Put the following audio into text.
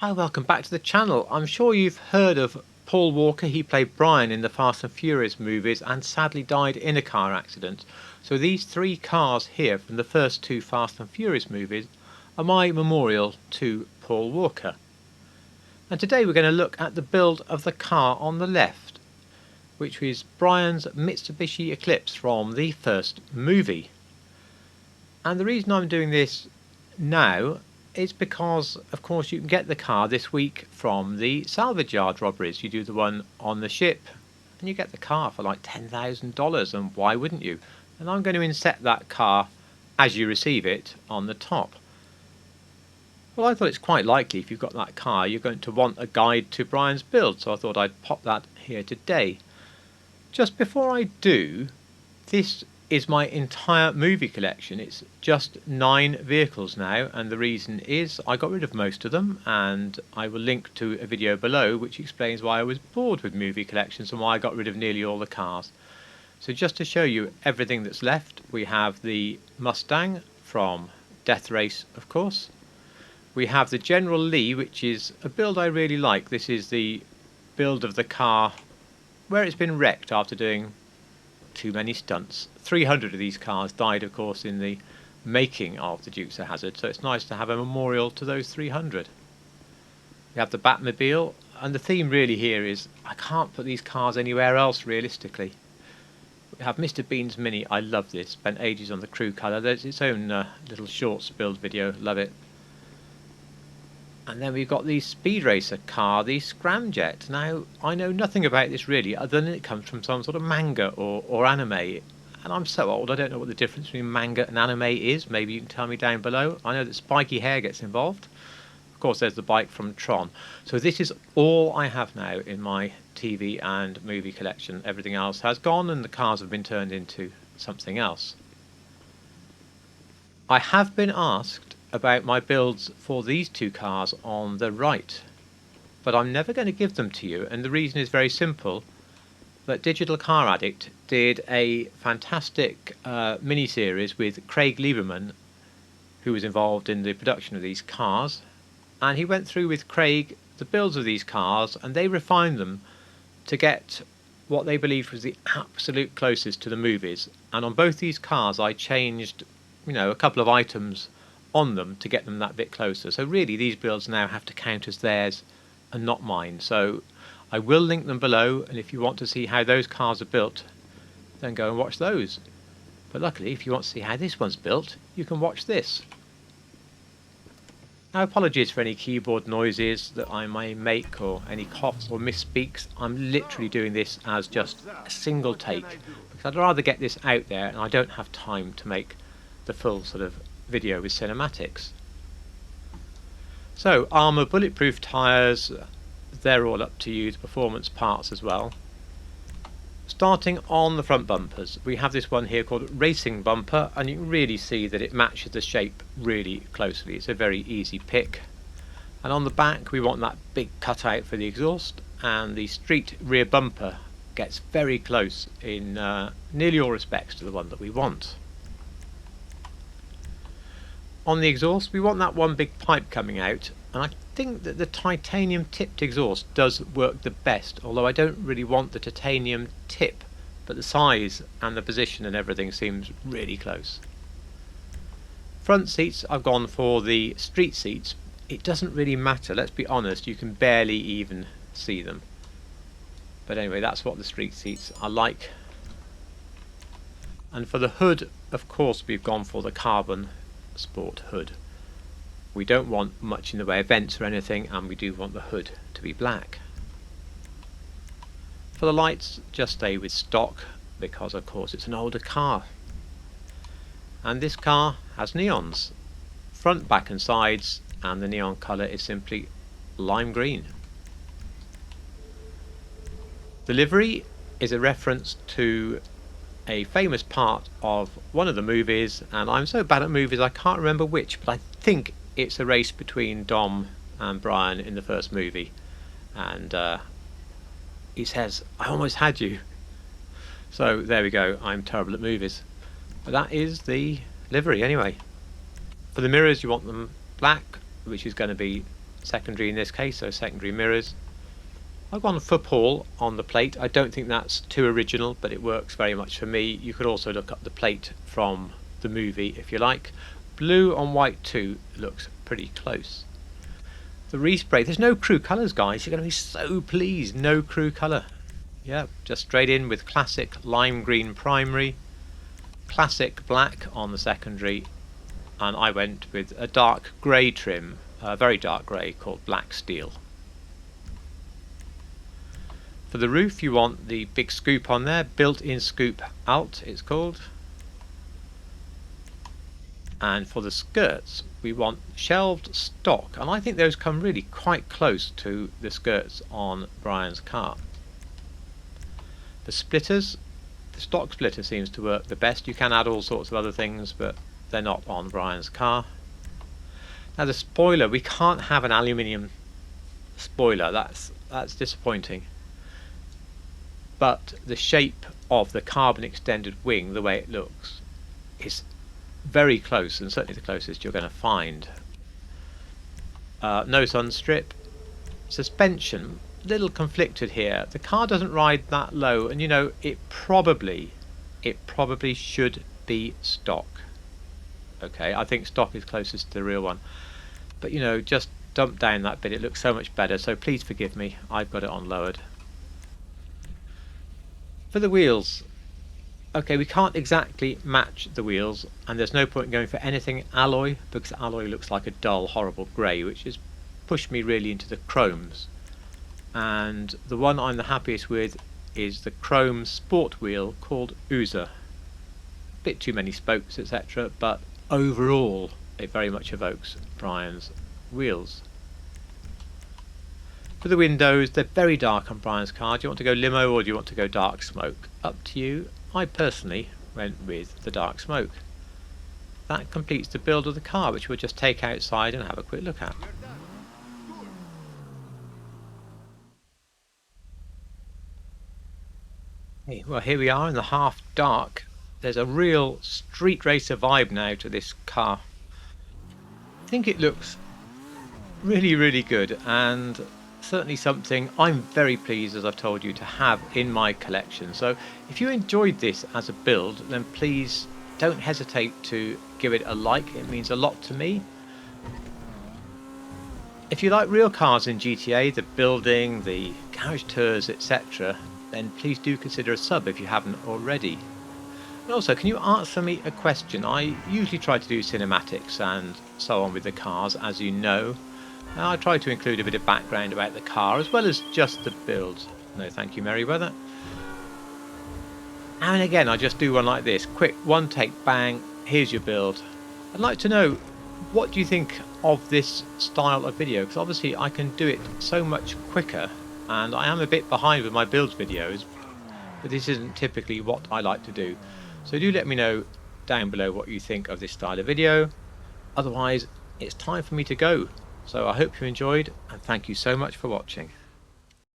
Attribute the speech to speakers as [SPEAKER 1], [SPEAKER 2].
[SPEAKER 1] Hi, welcome back to the channel. I'm sure you've heard of Paul Walker. He played Brian in the Fast and Furious movies and sadly died in a car accident. So these three cars here from the first two Fast and Furious movies are my memorial to Paul Walker. And today we're going to look at the build of the car on the left, which is Brian's Mitsubishi Eclipse from the first movie. And the reason I'm doing this now is because, of course, you can get the car this week from the salvage yard robberies. You do the one on the ship and you get the car for like $10,000, and why wouldn't you? And I'm going to inset that car as you receive it on the top. Well, I thought it's quite likely if you've got that car you're going to want a guide to Brian's build, so I thought I'd pop that here today. Just before I do, this is my entire movie collection. It's just 9 vehicles now, and the reason is I got rid of most of them, and I will link to a video below which explains why I was bored with movie collections and why I got rid of nearly all the cars. So just to show you everything that's left, we have the Mustang from Death Race, of course. We have the General Lee, which is a build I really like. This is the build of the car where it's been wrecked after doing too many stunts. 300 of these cars died, of course, in the making of the Dukes of Hazzard, so it's nice to have a memorial to those 300. We have the Batmobile, and the theme really here is I can't put these cars anywhere else realistically. We have Mr. Bean's Mini. I love this, spent ages on the crew colour. There's its own little shorts build video, love it. And then we've got the Speed Racer car, the Scramjet. Now, I know nothing about this really, other than it comes from some sort of manga or anime. And I'm so old, I don't know what the difference between manga and anime is. Maybe you can tell me down below. I know that spiky hair gets involved. Of course, there's the bike from Tron. So this is all I have now in my TV and movie collection. Everything else has gone and the cars have been turned into something else. I have been asked about my builds for these two cars on the right, but I'm never going to give them to you, and the reason is very simple. That Digital Car Addict did a fantastic mini-series with Craig Lieberman, who was involved in the production of these cars, and he went through with Craig the builds of these cars, and they refined them to get what they believed was the absolute closest to the movies. And on both these cars I changed, a couple of items on them to get them that bit closer. So really these builds now have to count as theirs and not mine. So I will link them below, and if you want to see how those cars are built, then go and watch those. But luckily, if you want to see how this one's built, you can watch this. Now, apologies for any keyboard noises that I may make or any coughs or misspeaks. I'm literally doing this as just a single take because I'd rather get this out there, and I don't have time to make the full sort of video with cinematics. So armour, bulletproof tyres, they're all up to you, the performance parts as well. Starting on the front bumpers, we have this one here called Racing Bumper, and you can really see that it matches the shape really closely. It's a very easy pick. And on the back we want that big cutout for the exhaust, and the street rear bumper gets very close in nearly all respects to the one that we want. On the exhaust we want that one big pipe coming out, and I think that the titanium tipped exhaust does work the best, although I don't really want the titanium tip, but the size and the position and everything seems really close. Front seats, I've gone for the street seats. It doesn't really matter, let's be honest, you can barely even see them. But anyway, that's what the street seats are like. And for the hood, of course, we've gone for the carbon sport hood. We don't want much in the way of vents or anything, and we do want the hood to be black. For the lights, just stay with stock because of course it's an older car. And this car has neons, front, back and sides, and the neon colour is simply lime green. The livery is a reference to a famous part of one of the movies, and I'm so bad at movies I can't remember which, but I think it's a race between Dom and Brian in the first movie, and he says, "I almost had you." So there we go, I'm terrible at movies. But that is the livery anyway. For the mirrors you want them black, which is going to be secondary in this case, so secondary mirrors. I've gone for Paul on the plate. I don't think that's too original, but it works very much for me. You could also look up the plate from the movie if you like. Blue on white too looks pretty close. The respray, there's no crew colours, guys. You're going to be so pleased. No crew colour. Yeah, just straight in with classic lime green primary, classic black on the secondary, and I went with a dark grey trim, a very dark grey called black steel. For the roof you want the big scoop on there, built-in scoop alt it's called. And for the skirts we want shelved stock, and I think those come really quite close to the skirts on Brian's car. The splitters, the stock splitter seems to work the best. You can add all sorts of other things, but they're not on Brian's car. Now the spoiler, we can't have an aluminium spoiler, that's disappointing. But the shape of the carbon extended wing, the way it looks, is very close, and certainly the closest you're going to find. No sun strip. Suspension, little conflicted here. The car doesn't ride that low, and you know it probably should be stock. Okay, I think stock is closest to the real one, but you know, just dump down that bit. It looks so much better, so please forgive me. I've got it on lowered. For the wheels, okay, we can't exactly match the wheels, and there's no point going for anything alloy, because alloy looks like a dull, horrible grey, which has pushed me really into the chromes. And the one I'm the happiest with is the chrome sport wheel called Uza. Bit too many spokes, etc., but overall it very much evokes Brian's wheels. For the windows, they're very dark on Brian's car. Do you want to go limo or do you want to go dark smoke? Up to you. I personally went with the dark smoke. That completes the build of the car, which we'll just take outside and have a quick look at. Okay, well, here we are in the half dark. There's a real street racer vibe now to this car. I think it looks really, really good, and certainly something I'm very pleased, as I've told you, to have in my collection. So if you enjoyed this as a build, then please don't hesitate to give it a like. It means a lot to me. If you like real cars in GTA, the building, the garage tours, etc., then please do consider a sub if you haven't already. And also, can you answer me a question? I usually try to do cinematics and so on with the cars, as you know. I try to include a bit of background about the car as well as just the build. No thank you, Merryweather. Now and again I just do one like this. Quick, one take, bang, here's your build. I'd like to know, what do you think of this style of video? Because obviously I can do it so much quicker, and I am a bit behind with my builds videos, but this isn't typically what I like to do. So do let me know down below what you think of this style of video. Otherwise, it's time for me to go. So I hope you enjoyed, and thank you so much for watching.